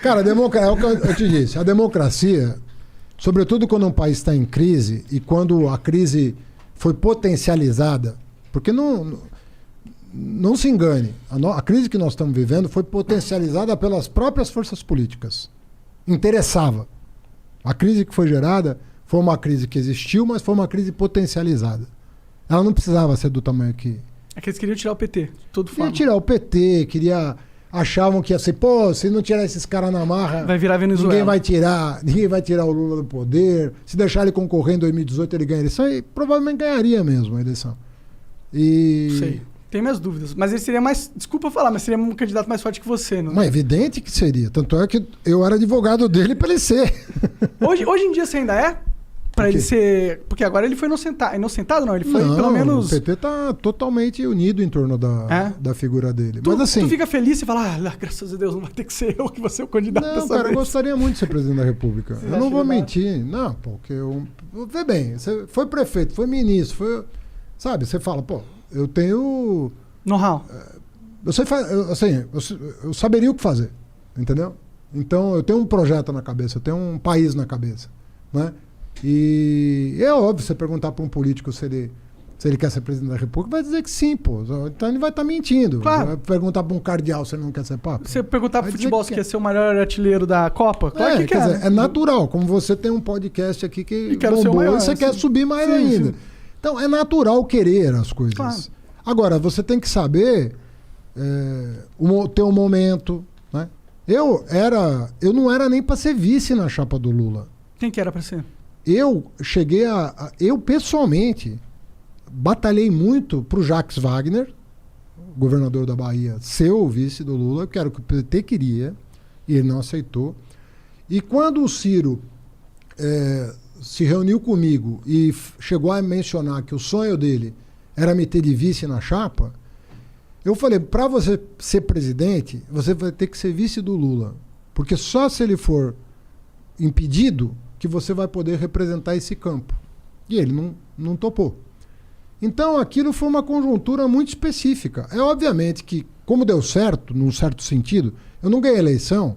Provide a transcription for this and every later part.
Cara, é o que eu te disse. A democracia, sobretudo quando um país está em crise e quando a crise foi potencializada, porque não se engane, a crise que nós estamos vivendo foi potencializada pelas próprias forças políticas. Interessava. A crise que foi gerada foi uma crise que existiu, mas foi uma crise potencializada. Ela não precisava ser do tamanho que... É que eles queriam tirar o PT, todo Queria forma. tirar o PT, achavam que ia ser, pô, se não tirar esses caras na marra, Vai virar Venezuela. ninguém vai tirar o Lula do poder. Se deixar ele concorrer em 2018, ele ganha a eleição e provavelmente ganharia mesmo a eleição. Sei. Tenho minhas dúvidas. Mas ele seria mais... Desculpa falar, mas seria um candidato mais forte que você, não? Mas é evidente que seria. Tanto é que eu era advogado dele para ele ser. Hoje em dia você ainda é? Pra ele ser... Porque agora ele foi inocentado, não? Ele foi, não, pelo menos... O PT tá totalmente unido em torno da figura dele. Mas assim... Tu fica feliz e fala, graças a Deus, não vai ter que ser eu que vou ser o candidato não, dessa cara, vez. eu gostaria muito de ser presidente da República. Você Eu não acha vou legal? mentir. Não, porque eu... Vê bem, você foi prefeito, foi ministro, foi... Sabe, você fala, pô, eu tenho... Know-how. Eu saberia o que fazer, entendeu? Então, eu tenho um projeto na cabeça, eu tenho um país na cabeça, né? E é óbvio, você perguntar para um político se ele quer ser presidente da República, vai dizer que sim, pô. Então ele vai estar mentindo. Claro. Vai perguntar para um cardeal se ele não quer ser papa. Você perguntar pro Vai dizer futebol que se quer. quer ser o maior artilheiro da Copa? Claro que quer quer. dizer, é natural, como você tem um podcast aqui que quero ser o bombou maior, e você quer sim. subir mais Sim, ainda. sim. Então, é natural querer as coisas. Claro. Agora, você tem que saber ter um momento, né? Eu não era nem para ser vice na chapa do Lula. Quem que era pra ser? Eu cheguei eu pessoalmente batalhei muito pro Jacques Wagner, governador da Bahia, ser o vice do Lula, que era o que o PT queria, e ele não aceitou. E quando o Ciro se reuniu comigo e chegou a mencionar que o sonho dele era me ter de vice na chapa, eu falei, para você ser presidente, você vai ter que ser vice do Lula. Porque só se ele for impedido que você vai poder representar esse campo. E ele não topou. Então aquilo foi uma conjuntura muito específica. É obviamente que, como deu certo, num certo sentido, eu não ganhei a eleição,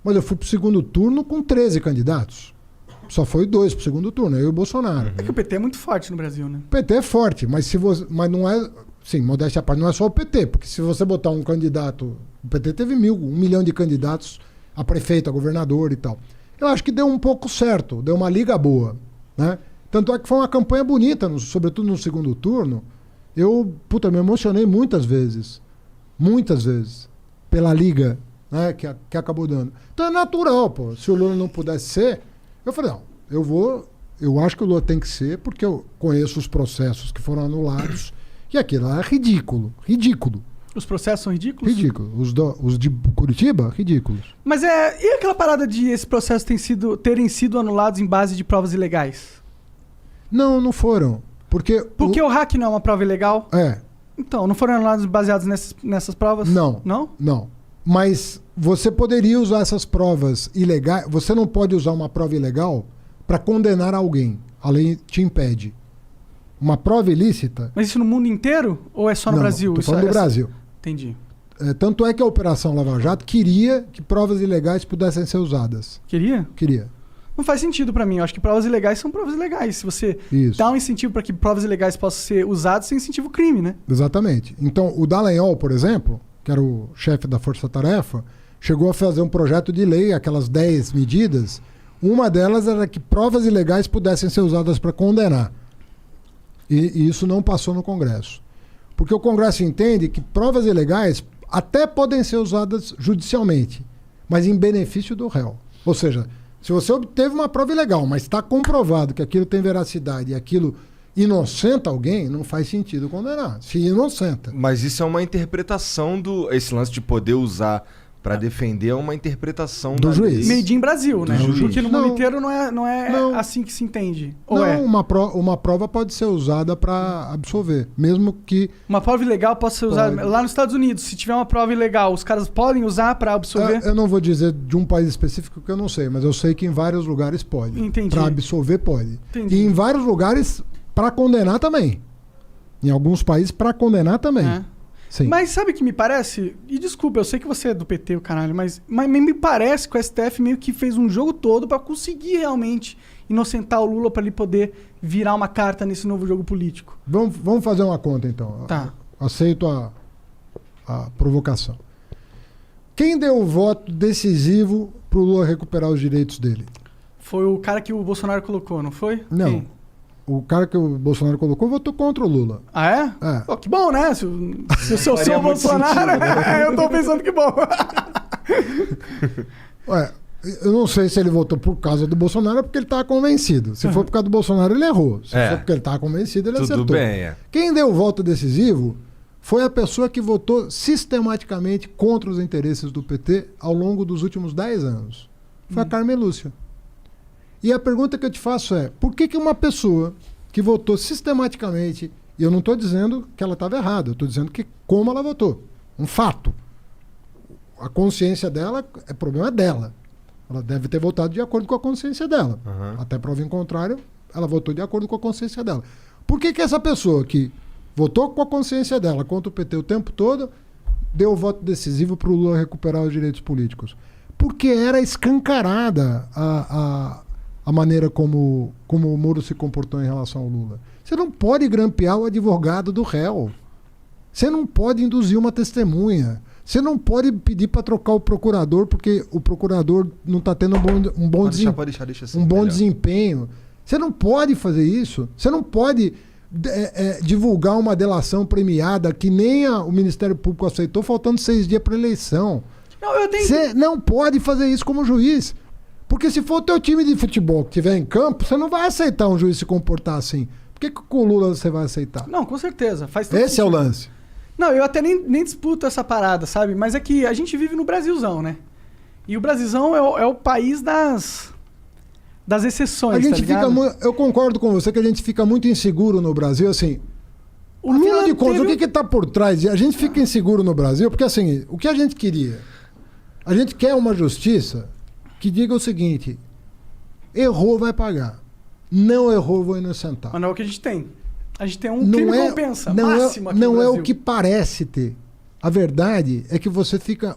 mas eu fui para o segundo turno com 13 candidatos. Só foi 2 para o segundo turno, eu e o Bolsonaro. É que o PT é muito forte no Brasil, né? O PT é forte, mas não é... Sim, modéstia à parte, não é só o PT, porque se você botar um candidato... O PT teve 1 milhão de candidatos a prefeito, a governador e tal. Eu acho que deu um pouco certo, deu uma liga boa, né? Tanto é que foi uma campanha bonita, sobretudo no segundo turno. Eu, me emocionei muitas vezes, pela liga, né, que acabou dando. Então é natural, pô. Se o Lula não pudesse ser, eu falei, não, eu acho que o Lula tem que ser, porque eu conheço os processos que foram anulados, e aquilo é ridículo. Os processos são ridículos? Ridículo. Os de Curitiba, ridículos. Mas e aquela parada de esses processos terem sido anulados em base de provas ilegais? Não foram. Porque o hack não é uma prova ilegal? É. Então, não foram anulados baseados nessas provas? Não. Não? Não. Mas você poderia usar essas provas ilegais. Você não pode usar uma prova ilegal para condenar alguém. A lei te impede. Uma prova ilícita... Mas isso no mundo inteiro? Ou é só no Brasil? Estou falando do Brasil. Entendi. Tanto é que a Operação Lava Jato queria que provas ilegais pudessem ser usadas. Queria? Queria. Não faz sentido pra mim. Eu acho que provas ilegais são provas ilegais. Se você dá um incentivo para que provas ilegais possam ser usadas, você incentiva o crime, né? Exatamente. Então, o Dallagnol, por exemplo, que era o chefe da Força Tarefa, chegou a fazer um projeto de lei, aquelas 10 medidas. Uma delas era que provas ilegais pudessem ser usadas para condenar. E isso não passou no Congresso. Porque o Congresso entende que provas ilegais até podem ser usadas judicialmente, mas em benefício do réu. Ou seja, se você obteve uma prova ilegal, mas está comprovado que aquilo tem veracidade e aquilo inocenta alguém, não faz sentido condenar. Se inocenta. Mas isso é uma interpretação esse lance de poder usar para defender, é uma interpretação do juiz. Made in Brasil, né? Juiz. Porque no mundo inteiro não é assim que se entende. Ou é? Uma prova pode ser usada para absolver, mesmo que... Uma prova ilegal pode ser usada... Lá nos Estados Unidos, se tiver uma prova ilegal, os caras podem usar para absolver? Eu não vou dizer de um país específico que eu não sei, mas eu sei que em vários lugares pode. Entendi. Para absolver pode. Entendi. E em vários lugares para condenar também. Em alguns países para condenar também. Sim. Mas sabe o que me parece? E desculpa, eu sei que você é do PT, o caralho, mas me parece que o STF meio que fez um jogo todo pra conseguir realmente inocentar o Lula pra ele poder virar uma carta nesse novo jogo político. Vamos fazer uma conta, então. Tá. Aceito a provocação. Quem deu o voto decisivo pro Lula recuperar os direitos dele? Foi o cara que o Bolsonaro colocou, não foi? Não. Quem? O cara que o Bolsonaro colocou votou contra o Lula. Ah, é? É. Pô, que bom, né? Se eu sou Faria o muito Bolsonaro, sentido, eu tô pensando que bom. Ué, eu não sei se ele votou por causa do Bolsonaro ou porque ele estava convencido. Se for por causa do Bolsonaro, ele errou. Se for porque ele estava convencido, ele acertou. Tudo bem, é. Quem deu o voto decisivo foi a pessoa que votou sistematicamente contra os interesses do PT ao longo dos últimos 10 anos. Foi a Carmen Lúcia. E a pergunta que eu te faço é, por que uma pessoa que votou sistematicamente, e eu não estou dizendo que ela estava errada, eu estou dizendo que como ela votou, um fato. A consciência dela é problema dela. Ela deve ter votado de acordo com a consciência dela. Até prova em contrário, ela votou de acordo com a consciência dela. Por que essa pessoa que votou com a consciência dela contra o PT o tempo todo deu o voto decisivo para o Lula recuperar os direitos políticos? Porque era escancarada a maneira como o Moro se comportou em relação ao Lula. Você não pode grampear o advogado do réu. Você não pode induzir uma testemunha. Você não pode pedir para trocar o procurador porque o procurador não está tendo um bom desempenho. Você não pode fazer isso. Você não pode divulgar uma delação premiada que nem o Ministério Público aceitou, faltando 6 dias para a eleição. Você não pode fazer isso como juiz. Porque se for o teu time de futebol que estiver em campo, você não vai aceitar um juiz se comportar assim. Por que com o Lula você vai aceitar? Não, com certeza. Esse é o lance. Não, eu até nem disputo essa parada, sabe? Mas é que a gente vive no Brasilzão, né? E o Brasilzão é o país das exceções, a gente tá ligado? eu concordo com você que a gente fica muito inseguro no Brasil, assim. Afinal de contas, o que está por trás? A gente fica inseguro no Brasil porque, assim, o que a gente queria? A gente quer uma justiça que diga o seguinte: errou, vai pagar. Não errou, vou inocentar. Mas não é o que a gente tem. A gente tem um crime compensa máximo aqui no Não Brasil. é o que parece ter. A verdade é que você fica...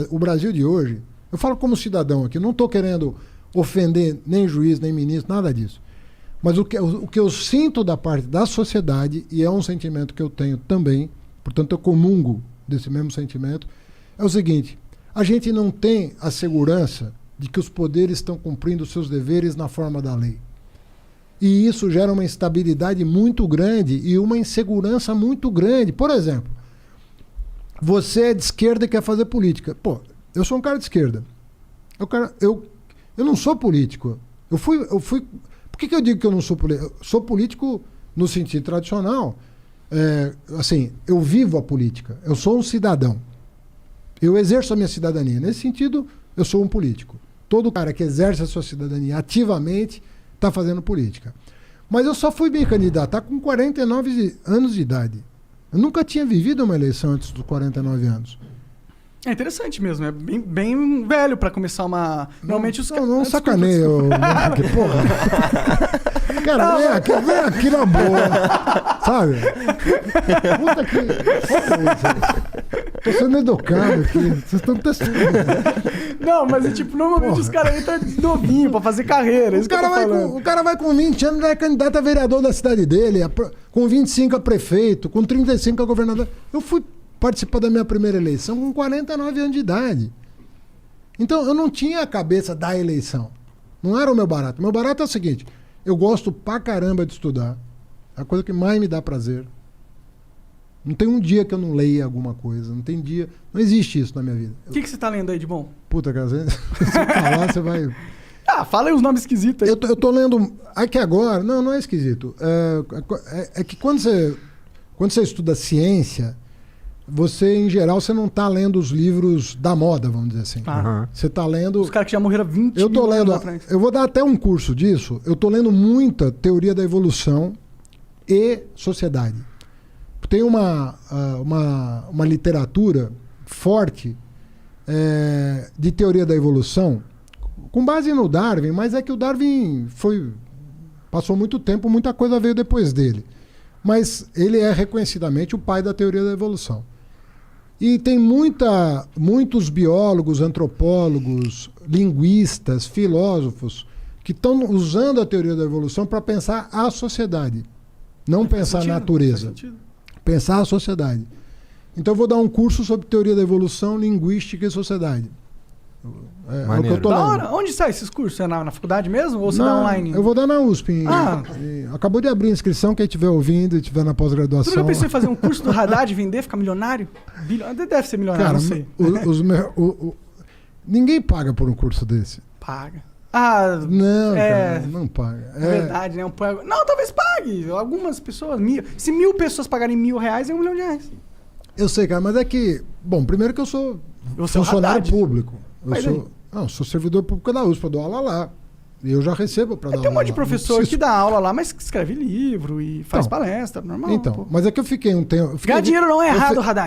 O Brasil de hoje... Eu falo como cidadão aqui, não estou querendo ofender nem juiz, nem ministro, nada disso. Mas o que eu sinto da parte da sociedade, e é um sentimento que eu tenho também, portanto eu comungo desse mesmo sentimento, é o seguinte: a gente não tem a segurança de que os poderes estão cumprindo os seus deveres na forma da lei. E isso gera uma instabilidade muito grande e uma insegurança muito grande. Por exemplo, você é de esquerda e quer fazer política. Pô, eu sou um cara de esquerda. Eu não sou político. Eu fui. Por que eu digo que eu não sou político? Eu sou político no sentido tradicional. Assim, eu vivo a política. Eu sou um cidadão. Eu exerço a minha cidadania. Nesse sentido, eu sou um político. Todo cara que exerce a sua cidadania ativamente está fazendo política. Mas eu só fui me candidatar com 49 anos de idade. Eu nunca tinha vivido uma eleição antes dos 49 anos. É interessante mesmo, é bem velho pra começar uma... Normalmente os caras... Não sacaneia, que porra. Cara, vem aqui na boa. Sabe? Puta que... Tô sendo educado aqui. Vocês estão testando. Não, mas é tipo, normalmente os caras entram novinho pra fazer carreira. O cara vai com 20 anos, é candidato a vereador da cidade dele, com 25 a prefeito, com 35 a governador. Eu fui participar da minha primeira eleição com 49 anos de idade. Então, eu não tinha a cabeça da eleição. Não era o meu barato. O meu barato é o seguinte: eu gosto pra caramba de estudar. É a coisa que mais me dá prazer. Não tem um dia que eu não leia alguma coisa. Não tem dia... Não existe isso na minha vida. O que você tá lendo aí de bom? Puta, cara, se falar, você vai... Fala aí os nomes esquisitos aí. Eu tô lendo... Aqui agora... Não é esquisito. É que quando você estuda ciência... Você, em geral, você não está lendo os livros da moda, vamos dizer assim. Você está lendo... Os caras que já morreram 20 mil anos atrás. Eu vou dar até um curso disso. Eu estou lendo muita teoria da evolução e sociedade. Tem uma literatura forte de teoria da evolução, com base no Darwin, mas é que o Darwin passou muito tempo, muita coisa veio depois dele. Mas ele é reconhecidamente o pai da teoria da evolução. E tem muitos biólogos, antropólogos, linguistas, filósofos que estão usando a teoria da evolução para pensar a sociedade. Não pensar a natureza. Pensar a sociedade. Então eu vou dar um curso sobre teoria da evolução, linguística e sociedade. É o que eu tô lendo. Onde sai esses cursos? É na faculdade mesmo? Ou você dá online? Eu vou dar na USP. Acabou de abrir a inscrição, quem estiver ouvindo e estiver na pós-graduação. Tu não pensou em fazer um curso do Haddad, vender, ficar milionário? Deve ser milionário, Cara, não sei. Ninguém paga por um curso desse. Paga. Não, cara, não paga. É verdade, né? Não, talvez pague. Algumas pessoas, se 1.000 pessoas pagarem R$1.000, é R$1 milhão. Eu sei, cara, mas é que... Bom, primeiro que eu sou funcionário público. Sou servidor público da USP, eu dou aula lá. E eu já recebo para dar aula. Tem um monte de professor que dá aula lá, mas que escreve livro e faz palestra, normal. Então, mas é que eu fiquei um tempo... Ganhar dinheiro não é errado, Haddad.